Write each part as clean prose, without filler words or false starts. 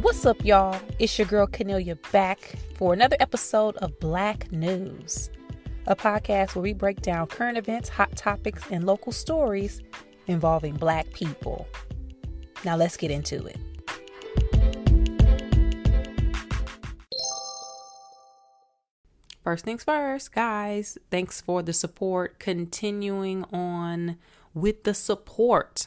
What's up, y'all? It's your girl Cornelia back for another episode of Black News, a podcast where we break down current events, hot topics, and local stories involving Black people. Now let's get into it. First things first, guys, thanks for the support. Continuing on with the support.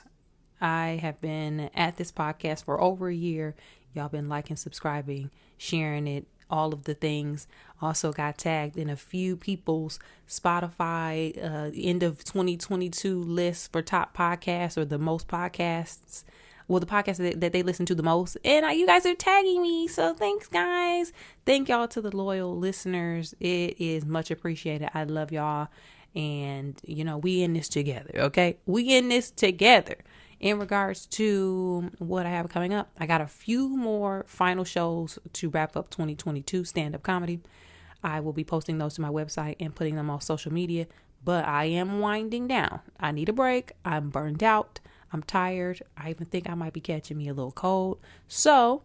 I have been at this podcast for over a year. Y'all been liking, subscribing, sharing it, all of the things. Also got tagged in a few people's Spotify end of 2022 list for top podcasts or the most podcasts. Well, the podcasts that they listen to the most. And you guys are tagging me. So thanks, guys. Thank y'all to the loyal listeners. It is much appreciated. I love y'all. And, we in this together, okay? We in this together. In regards to what I have coming up, I got a few more final shows to wrap up 2022 stand-up comedy. I will be posting those to my website and putting them on social media, but I am winding down. I need a break. I'm burned out. I'm tired. I even think I might be catching me a little cold. So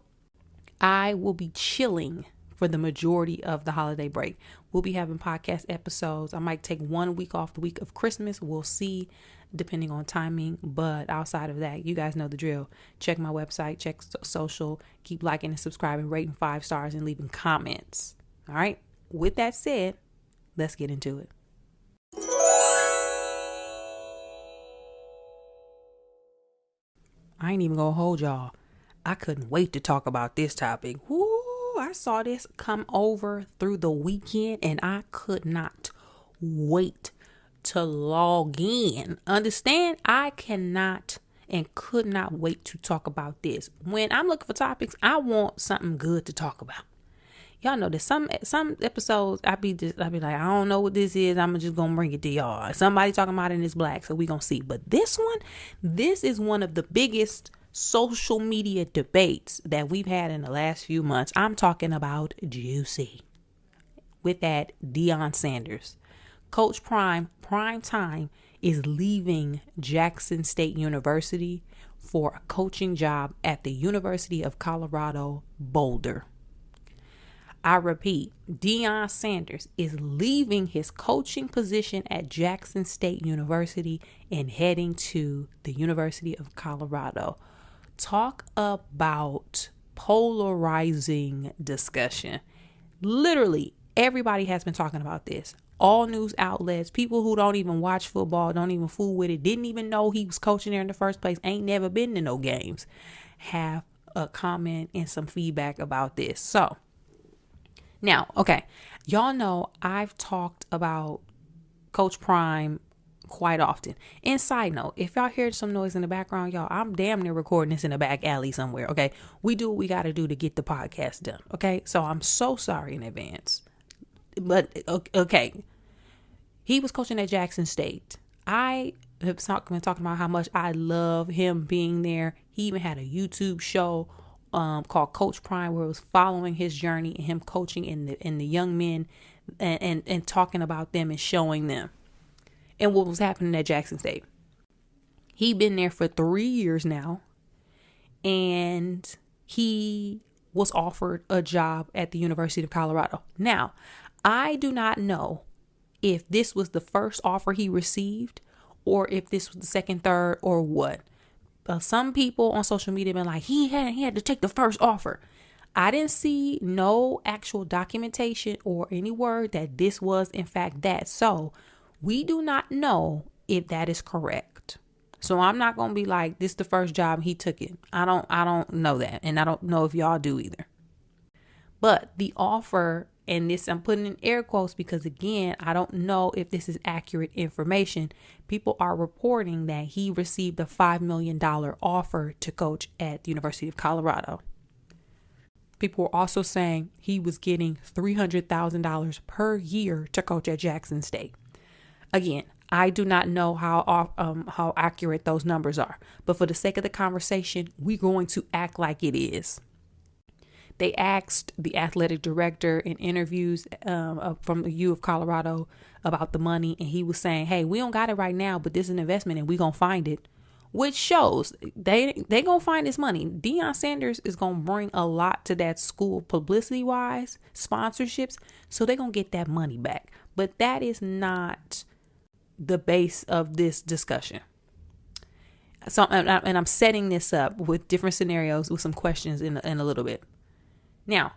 I will be chilling for the majority of the holiday break. We'll be having podcast episodes. I might take 1 week off the week of Christmas. We'll see, depending on timing. But outside of that, you guys know the drill. Check my website, check social, keep liking and subscribing, rating 5 stars, and leaving comments. All right. With that said, let's get into it. I ain't even gonna hold y'all. I couldn't wait to talk about this topic. Woo, I saw this come over through the weekend and I could not wait to log in. Understand? I cannot and could not wait to talk about this. When I'm looking for topics, I want something good to talk about. Y'all know that some episodes I be like, I don't know what this is. I'm just gonna bring it to y'all. Somebody talking about it and it's Black, so we gonna see. But this is one of the biggest social media debates that we've had in the last few months. I'm talking about Juicy with that Deion Sanders. Coach Prime Time is leaving Jackson State University for a coaching job at the University of Colorado, Boulder. I repeat, Deion Sanders is leaving his coaching position at Jackson State University and heading to the University of Colorado. Talk about polarizing discussion. Literally, everybody has been talking about this. All news outlets, people who don't even watch football, don't even fool with it, didn't even know he was coaching there in the first place, ain't never been to no games, have a comment and some feedback about this. So, now, okay, y'all know I've talked about Coach Prime quite often. And side note, if y'all hear some noise in the background, y'all, I'm damn near recording this in a back alley somewhere, okay? We do what we got to do to get the podcast done, okay? So I'm so sorry in advance. But, okay, he was coaching at Jackson State. I have been talking about how much I love him being there. He even had a YouTube show called Coach Prime, where it was following his journey and him coaching in the young men and talking about them and showing them and what was happening at Jackson State. He been there for 3 years now, and he was offered a job at the University of Colorado. Now, I do not know if this was the first offer he received or if this was the second, third, or what. Some people on social media been like, he had to take the first offer. I didn't see no actual documentation or any word that this was in fact that. So we do not know if that is correct. So I'm not going to be like, this is the first job he took it. I don't know that. And I don't know if y'all do either. But the offer, and this I'm putting in air quotes because, again, I don't know if this is accurate information. People are reporting that he received a $5 million offer to coach at the University of Colorado. People were also saying he was getting $300,000 per year to coach at Jackson State. Again, I do not know how accurate those numbers are. But for the sake of the conversation, we're going to act like it is. They asked the athletic director in interviews from the U of Colorado about the money. And he was saying, hey, we don't got it right now, but this is an investment and we're going to find it. which shows they gonna find this money. Deion Sanders is gonna bring a lot to that school publicity wise, sponsorships, so they're gonna get that money back. But that is not the base of this discussion. So, and I'm setting this up with different scenarios with some questions in a little bit. Now,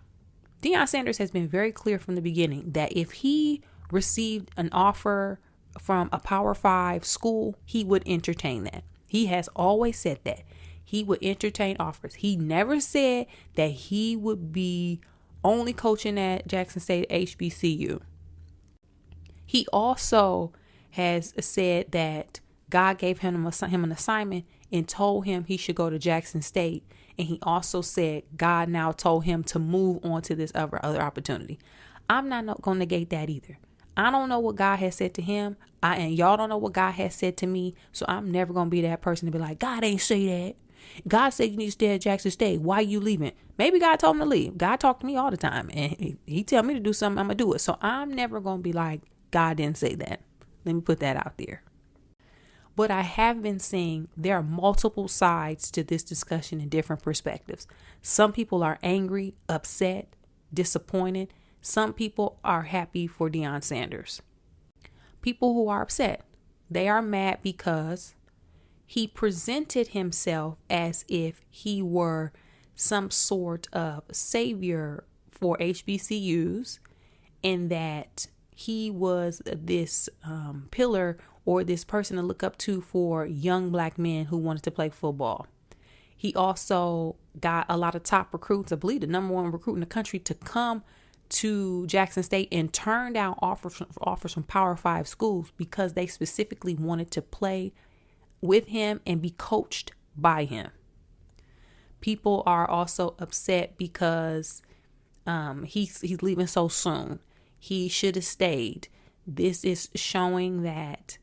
Deion Sanders has been very clear from the beginning that if he received an offer from a Power 5 school, he would entertain that. He has always said that. He would entertain offers. He never said that he would be only coaching at Jackson State HBCU. He also has said that God gave him an assignment and told him he should go to Jackson State. And he also said God now told him to move on to this other opportunity. I'm not going to negate that either. I don't know what God has said to him. And y'all don't know what God has said to me. So I'm never going to be that person to be like, God ain't say that. God said you need to stay at Jackson State. Why you leaving? Maybe God told him to leave. God talked to me all the time. And he tell me to do something, I'm going to do it. So I'm never going to be like, God didn't say that. Let me put that out there. But I have been saying there are multiple sides to this discussion and different perspectives. Some people are angry, upset, disappointed. Some people are happy for Deion Sanders. People who are upset, they are mad because he presented himself as if he were some sort of savior for HBCUs and that he was this pillar or this person to look up to for young black men who wanted to play football. He also got a lot of top recruits, I believe the number one recruit in the country, to come to Jackson State and turned down offers from Power 5 schools because they specifically wanted to play with him and be coached by him. People are also upset because he's leaving so soon. He should have stayed. This is showing that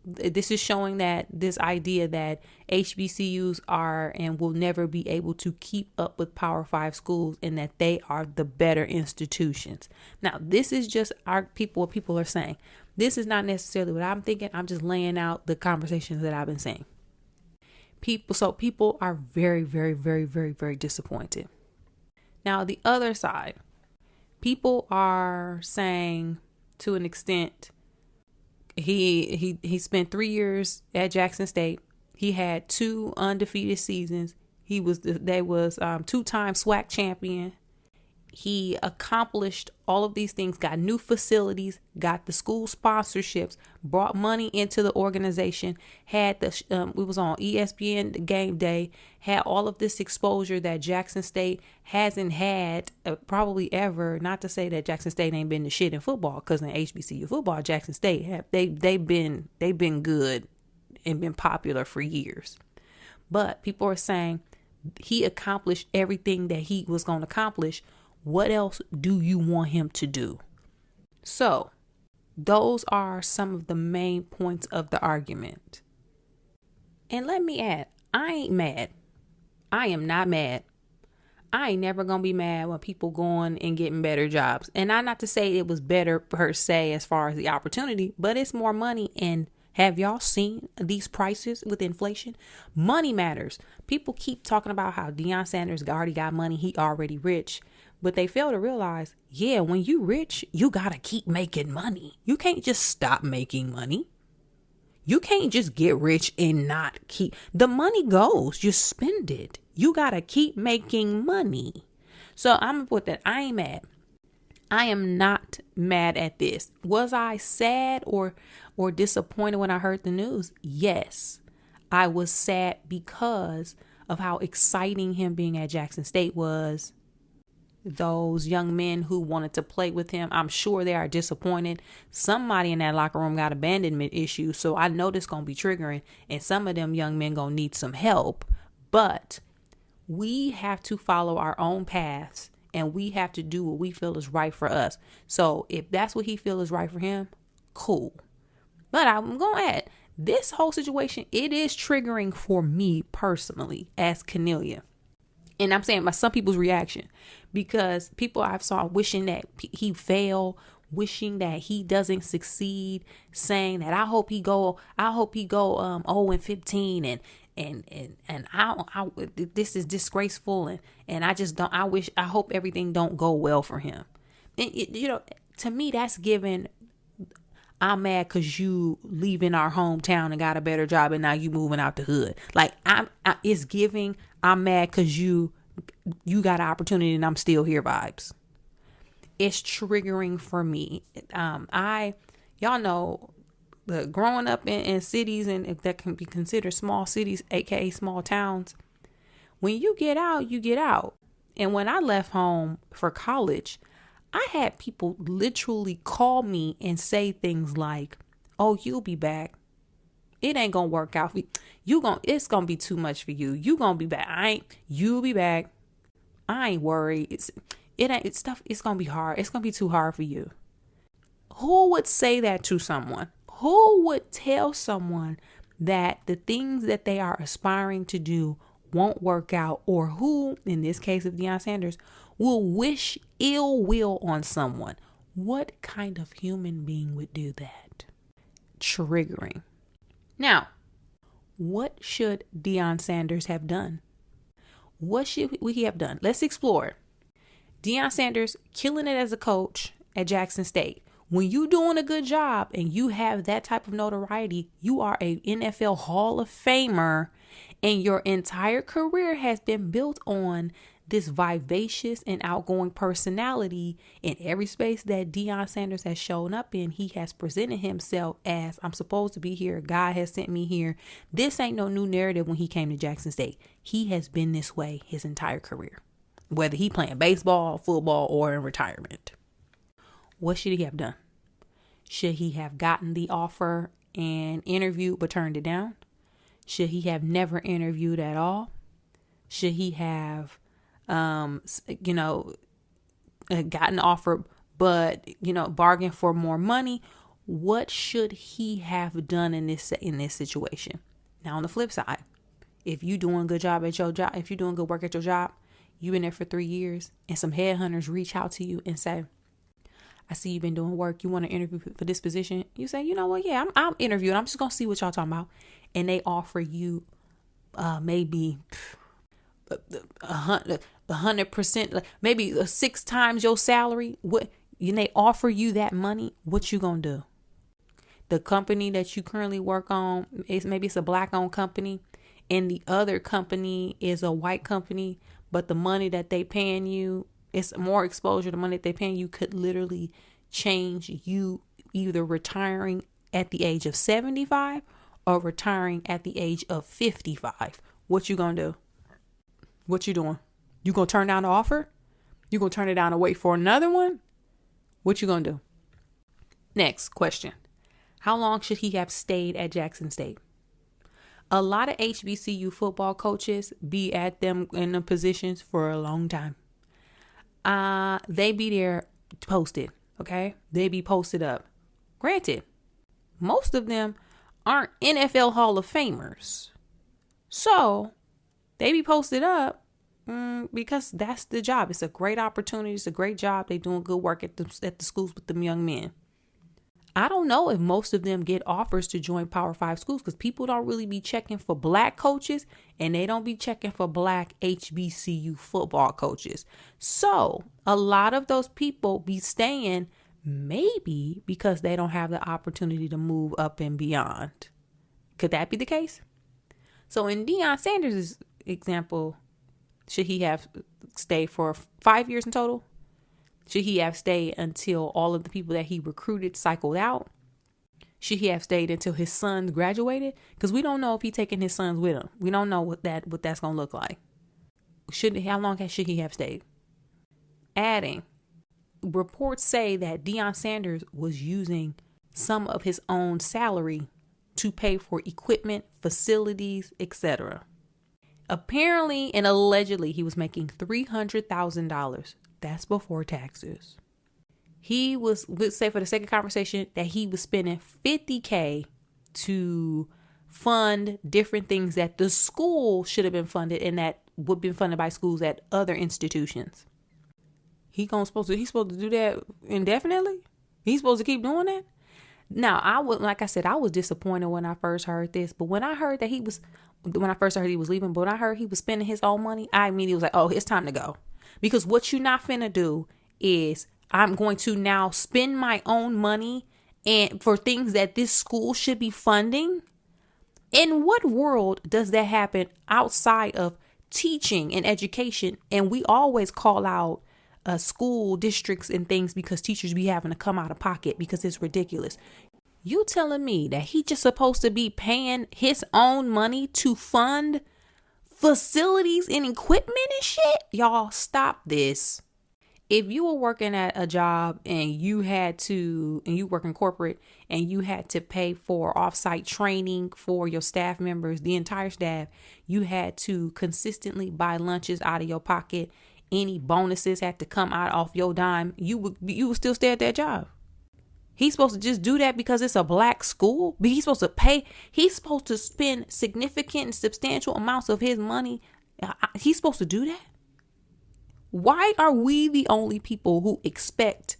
this idea that HBCUs are and will never be able to keep up with Power 5 schools and that they are the better institutions. Now, this is just what people are saying. This is not necessarily what I'm thinking. I'm just laying out the conversations that I've been saying. People are very, very, very, very, very disappointed. Now, the other side, people are saying to an extent, he spent 3 years at Jackson State. He had 2 undefeated seasons. They was 2-time SWAC champion. He accomplished all of these things, got new facilities, got the school sponsorships, brought money into the organization, had we was on ESPN game day, had all of this exposure that Jackson State hasn't had probably ever. Not to say that Jackson State ain't been the shit in football, because in HBCU football, Jackson State they've been good and been popular for years. But people are saying he accomplished everything that he was going to accomplish. What else do you want him to do? So those are some of the main points of the argument. And let me add, I ain't mad. I am not mad. I ain't never gonna be mad when people going and getting better jobs. And not to say it was better per se as far as the opportunity, but it's more money. And have y'all seen these prices with inflation? Money matters. People keep talking about how Deion Sanders already got money. He already rich. But they fail to realize, when you rich, you got to keep making money. You can't just stop making money. You can't just get rich and not keep. The money goes, you spend it. You got to keep making money. So I'm going to put that. I ain't mad. I am not mad at this. Was I sad or disappointed when I heard the news? Yes. I was sad because of how exciting him being at Jackson State was. Those young men who wanted to play with him, I'm sure they are disappointed. Somebody in that locker room got abandonment issues, so I know this going to be triggering, and some of them young men going to need some help. But we have to follow our own paths, and we have to do what we feel is right for us. So if that's what he feels is right for him, cool. But I'm going to add, this whole situation, it is triggering for me personally as Cornelia. And I'm saying by some people's reaction, because people I've saw wishing that he fail, wishing that he doesn't succeed, saying that I hope he go 0-15 and and this is disgraceful, and I just don't. I hope everything don't go well for him. And to me, that's giving. I'm mad because you leaving our hometown and got a better job, and now you moving out the hood. Like it's giving. I'm mad because you got an opportunity and I'm still here vibes. It's triggering for me. Y'all know, growing up in cities and that can be considered small cities, aka small towns. When you get out, you get out. And when I left home for college, I had people literally call me and say things like, "Oh, you'll be back. It ain't gonna work out for you. It's gonna be too much for you. You gonna be back. You'll be back. I ain't worried. It's gonna be hard. It's gonna be too hard for you." Who would say that to someone? Who would tell someone that the things that they are aspiring to do won't work out, or who, in this case of Deion Sanders, will wish ill will on someone? What kind of human being would do that? Triggering. Now, what should Deion Sanders have done? What should we have done? Let's explore. Deion Sanders killing it as a coach at Jackson State. When you doing a good job and you have that type of notoriety, you are a NFL Hall of Famer, and your entire career has been built on this vivacious and outgoing personality. In every space that Deion Sanders has shown up in, he has presented himself as, I'm supposed to be here. God has sent me here. This ain't no new narrative when he came to Jackson State. He has been this way his entire career, whether he playing baseball, football, or in retirement. What should he have done? Should he have gotten the offer and interviewed but turned it down? Should he have never interviewed at all? Should he have, gotten an offer but, bargained for more money? What should he have done in this situation? Now, on the flip side, if you doing a good job at your job, if you're doing good work at your job, you've been there for 3 years, and some headhunters reach out to you and say, "I see you've been doing work. You want to interview for this position?" You say, "You know what? Yeah, I'm interviewing. I'm just going to see what y'all talking about." And they offer you maybe 100%, maybe 6 times your salary. And they offer you that money. What you going to do? The company that you currently work on, maybe it's a black-owned company, and the other company is a white company, but the money that they paying you, it's more exposure. The money that they paying you could literally change you either retiring at the age of 75 or retiring at the age of 55. What you gonna do? What you doing? You gonna turn down the offer? You gonna turn it down and wait for another one? What you gonna do? Next question. How long should he have stayed at Jackson State? A lot of HBCU football coaches be at them in the positions for a long time. They be there posted, okay? They be posted up. Granted, most of them aren't NFL Hall of Famers. So, they be posted up because that's the job. It's a great opportunity. It's a great job. They doing good work at the schools with them young men. I don't know if most of them get offers to join Power 5 schools, because people don't really be checking for black coaches, and they don't be checking for black HBCU football coaches. So a lot of those people be staying maybe because they don't have the opportunity to move up and beyond. Could that be the case? So in Deion Sanders' example, should he have stayed for 5 years in total? Should he have stayed until all of the people that he recruited cycled out? Should he have stayed until his sons graduated? Because we don't know if he's taking his sons with him. We don't know what that's going to look like. How long should he have stayed? Adding, reports say that Deion Sanders was using some of his own salary to pay for equipment, facilities, etc. Apparently and allegedly, he was making $300,000. That's before taxes. He was, let's say for the sake of conversation, that he was spending $50K to fund different things that the school should have been funded and that would have been funded by schools at other institutions. He's supposed to do that indefinitely? He's supposed to keep doing that? Now, like I said, I was disappointed when I first heard this, but when I heard that he was when I first heard he was leaving, but when I heard he was spending his own money, I immediately was like, oh, it's time to go. Because what you're not finna do is I'm going to now spend my own money and for things that this school should be funding. In what world does that happen outside of teaching and education? And we always call out school districts and things because teachers be having to come out of pocket because it's ridiculous. You telling me that he just supposed to be paying his own money to fund facilities and equipment and shit? Y'all stop this. If you were working at a job and you work in corporate and you had to pay for offsite training for your staff members, the entire staff, you had to consistently buy lunches out of your pocket. Any bonuses had to come out off your dime. You would still stay at that job. He's supposed to just do that because it's a black school. But he's supposed to pay. He's supposed to spend significant and substantial amounts of his money. He's supposed to do that. Why are we the only people who expect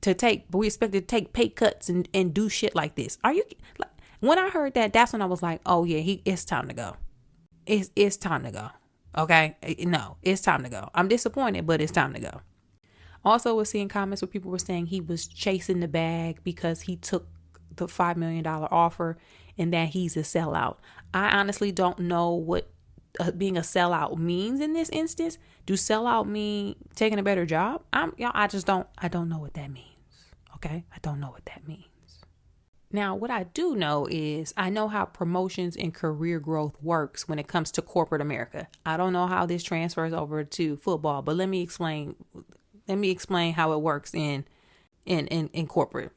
to take pay cuts and do shit like this? Are you like, when I heard that, that's when I was like, oh yeah, it's time to go. It's time to go. Okay. No, it's time to go. I'm disappointed, but it's time to go. Also was seeing comments where people were saying he was chasing the bag because he took the $5 million offer and that he's a sellout. I honestly don't know what being a sellout means in this instance. Do sellout mean taking a better job? I don't know what that means. Okay. I don't know what that means. Now, what I do know is I know how promotions and career growth works when it comes to corporate America. I don't know how this transfers over to football, but let me explain how it works in corporate.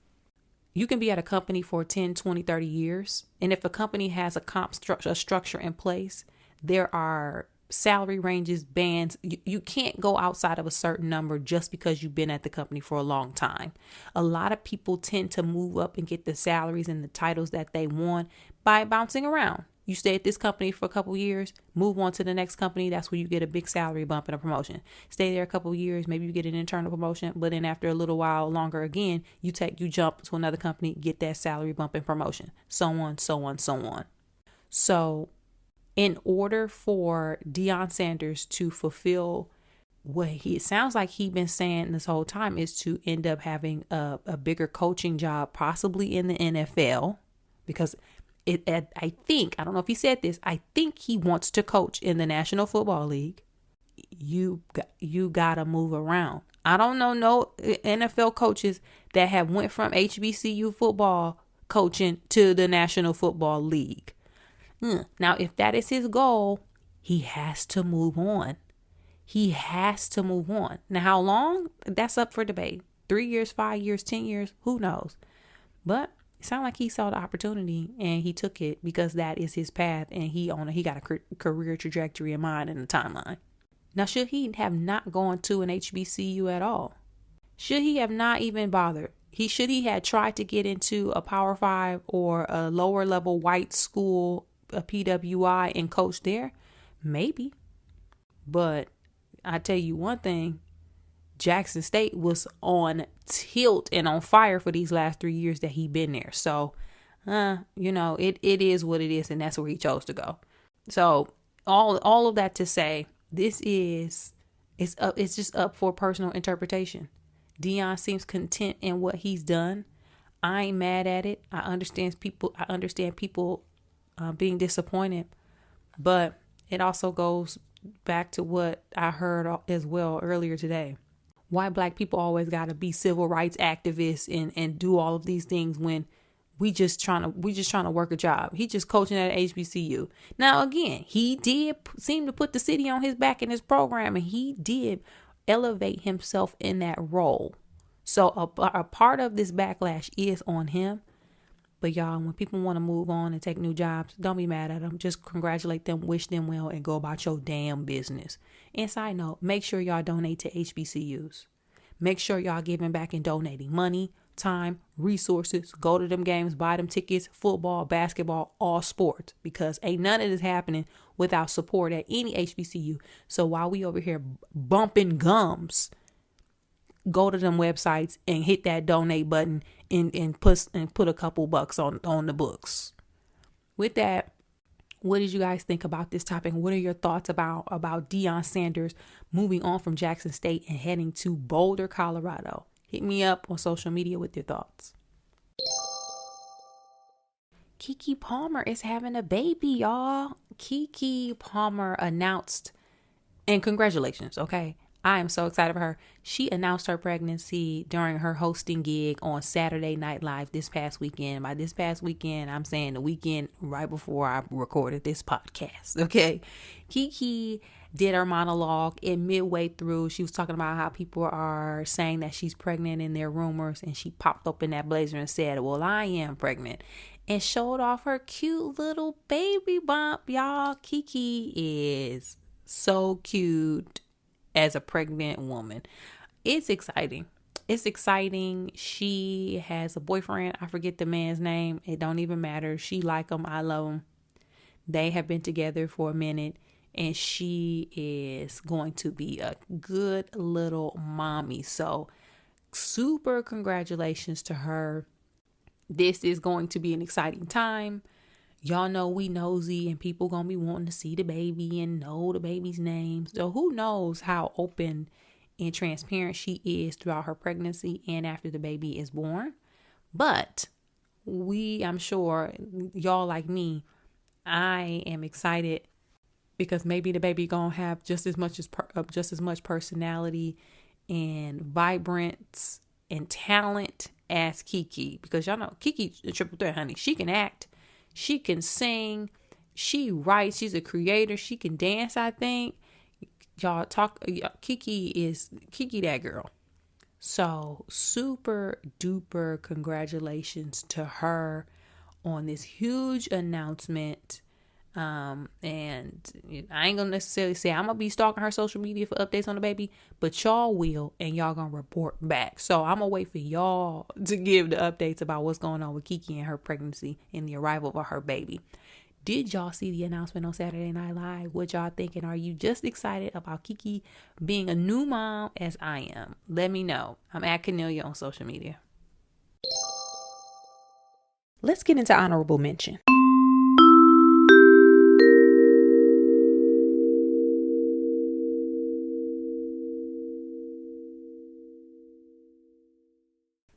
You can be at a company for 10, 20, 30 years. And if a company has a structure in place, there are salary ranges, bands. You can't go outside of a certain number just because you've been at the company for a long time. A lot of people tend to move up and get the salaries and the titles that they want by bouncing around. You stay at this company for a couple of years, move on to the next company. That's where you get a big salary bump and a promotion. Stay there a couple of years, maybe you get an internal promotion, but then after a little while longer again, you jump to another company, get that salary bump and promotion, so on, so on, so on. So in order for Deion Sanders to fulfill what it sounds like he's been saying this whole time is to end up having a bigger coaching job, possibly in the NFL, because I don't know if he said this, I think he wants to coach in the National Football League. You gotta move around. I don't know no NFL coaches that have went from HBCU football coaching to the National Football League. Now, if that is his goal, he has to move on. He has to move on. Now, how long? That's up for debate. 3 years, 5 years, 10 years, who knows? But it sounded like he saw the opportunity and he took it because that is his path and he got a career trajectory in mind and a timeline. Now, should he have not gone to an HBCU at all? Should he have not even bothered? Should he had tried to get into a Power 5 or a lower level white school, a PWI, and coach there? Maybe. But I tell you one thing, Jackson State was on tilt and on fire for these last 3 years that he been there. So, it is what it is, and that's where he chose to go. So all of that to say, it's just up for personal interpretation. Deion seems content in what he's done. I ain't mad at it. I understand people being disappointed, but it also goes back to what I heard as well earlier today. Why black people always got to be civil rights activists and do all of these things when we just trying to work a job. He just coaching at HBCU. Now, again, he did seem to put the city on his back in his program, and he did elevate himself in that role. So a part of this backlash is on him. But y'all, when people want to move on and take new jobs, don't be mad at them. Just congratulate them, wish them well, and go about your damn business. And side note, make sure y'all donate to HBCUs. Make sure y'all giving back and donating money, time, resources. Go to them games, buy them tickets, football, basketball, all sports. Because ain't none of this happening without support at any HBCU. So while we over here bumping gums, go to them websites and hit that donate button and put a couple bucks on the books. With that, What did you guys think about this topic? What are your thoughts about Deion Sanders moving on from Jackson State and heading to Boulder, Colorado? Hit me up on social media with your thoughts. Keke Palmer is having a baby, y'all. Keke Palmer announced, and congratulations, okay? I am so excited for her. She announced her pregnancy during her hosting gig on Saturday Night Live this past weekend. By this past weekend, I'm saying the weekend right before I recorded this podcast, okay? Keke did her monologue, and midway through, she was talking about how people are saying that she's pregnant in their rumors, and she popped up in that blazer and said, well, I am pregnant, and showed off her cute little baby bump, y'all. Keke is so cute as a pregnant woman. It's exciting. It's exciting. She has a boyfriend. I forget the man's name. It don't even matter. She like him. I love him. They have been together for a minute, and she is going to be a good little mommy. So super congratulations to her. This is going to be an exciting time. Y'all know we nosy, and people gonna be wanting to see the baby and know the baby's name. So who knows how open and transparent she is throughout her pregnancy and after the baby is born. But I'm sure y'all like me, I am excited because maybe the baby gonna have just as much personality and vibrance and talent as Keke, because y'all know Keke's a triple threat, honey. She can act, she can sing, she writes, she's a creator, she can dance. I think Keke that girl. So super duper congratulations to her on this huge announcement. And I ain't gonna necessarily say I'm gonna be stalking her social media for updates on the baby, but y'all will, and y'all gonna report back. So I'm gonna wait for y'all to give the updates about what's going on with Keke and her pregnancy and the arrival of her baby. Did y'all see the announcement on Saturday Night Live? What y'all thinking? Are you just excited about Keke being a new mom as I am? Let me know. I'm at Cornelia on social media. Let's get into honorable mention.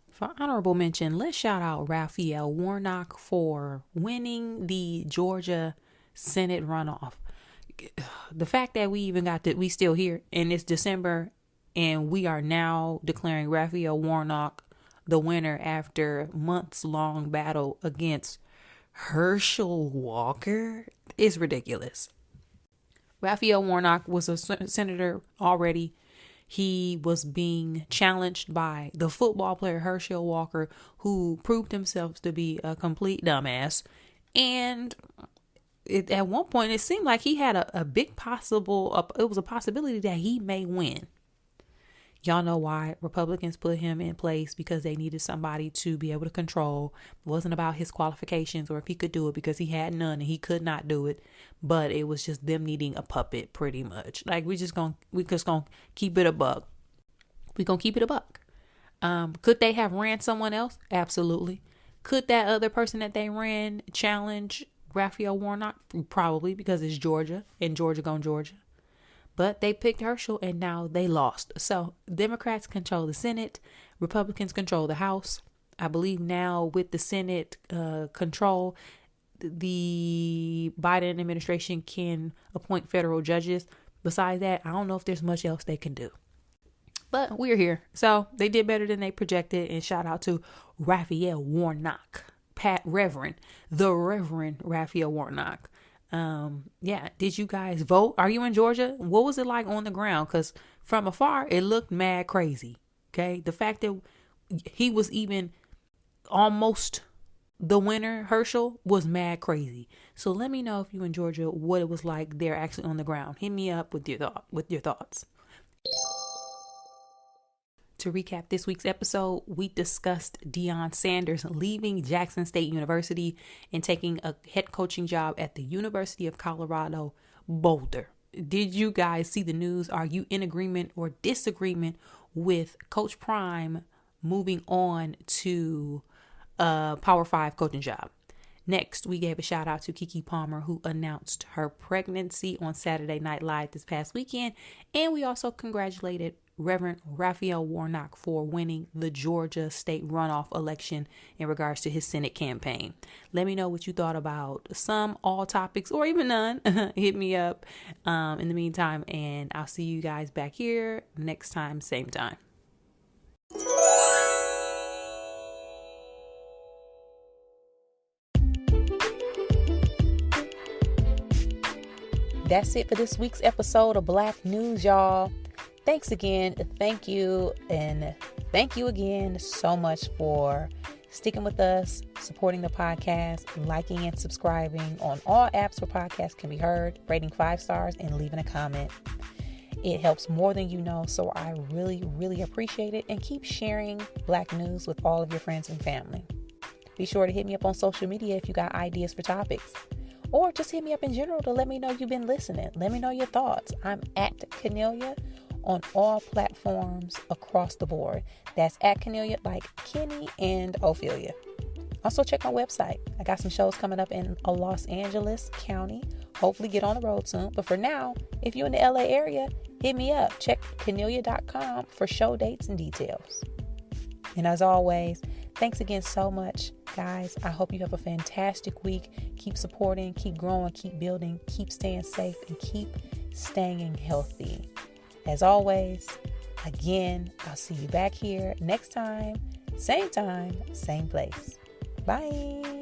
For honorable mention, let's shout out Raphael Warnock for winning the Georgia Senate runoff. The fact that we still here and it's December and we are now declaring Raphael Warnock the winner after months long battle against Herschel Walker is ridiculous. Raphael Warnock was a senator already. He was being challenged by the football player Herschel Walker, who proved himself to be a complete dumbass. And at one point, it seemed like he had it was a possibility that he may win. Y'all know why Republicans put him in place, because they needed somebody to be able to control. It wasn't about his qualifications or if he could do it, because he had none and he could not do it. But it was just them needing a puppet, pretty much. Like we just gonna keep it a buck. We gonna keep it a buck. Could they have ran someone else? Absolutely. Could that other person that they ran challenge Raphael Warnock? Probably, because it's Georgia and Georgia gone Georgia. But they picked Herschel and now they lost. So Democrats control the Senate. Republicans control the House. I believe now with the Senate control, the Biden administration can appoint federal judges. Besides that, I don't know if there's much else they can do. But we're here. So they did better than they projected. And shout out to Raphael Warnock. The Reverend Raphael Warnock. Did you guys vote? Are you in Georgia? What was it like on the ground? Because from afar, it looked mad crazy. Okay. The fact that he was even almost the winner, Herschel, was mad crazy. So let me know if you in Georgia, what it was like there actually on the ground. Hit me up with your thoughts. To recap this week's episode, we discussed Deion Sanders leaving Jackson State University and taking a head coaching job at the University of Colorado, Boulder. Did you guys see the news? Are you in agreement or disagreement with Coach Prime moving on to a Power 5 coaching job? Next, we gave a shout out to Keke Palmer, who announced her pregnancy on Saturday Night Live this past weekend. And we also congratulated Reverend Raphael Warnock for winning the Georgia state runoff election in regards to his Senate campaign. Let me know what you thought about some, all topics, or even none. Hit me up in the meantime, and I'll see you guys back here next time, same time. That's it for this week's episode of Black News, y'all. Thanks again. Thank you. And thank you again so much for sticking with us, supporting the podcast, liking and subscribing on all apps where podcasts can be heard, rating 5 stars, and leaving a comment. It helps more than you know, so I really, really appreciate it. And keep sharing Black News with all of your friends and family. Be sure to hit me up on social media if you got ideas for topics. Or just hit me up in general to let me know you've been listening. Let me know your thoughts. I'm at Cornelia on all platforms across the board. That's at Cornelia, like Kenny and Ophelia. Also check my website. I got some shows coming up in Los Angeles County. Hopefully get on the road soon. But for now, if you're in the LA area, hit me up. Check Cornelia.com for show dates and details. And as always, thanks again so much, guys. I hope you have a fantastic week. Keep supporting, keep growing, keep building, keep staying safe, and keep staying healthy. As always, again, I'll see you back here next time, same time, same place. Bye.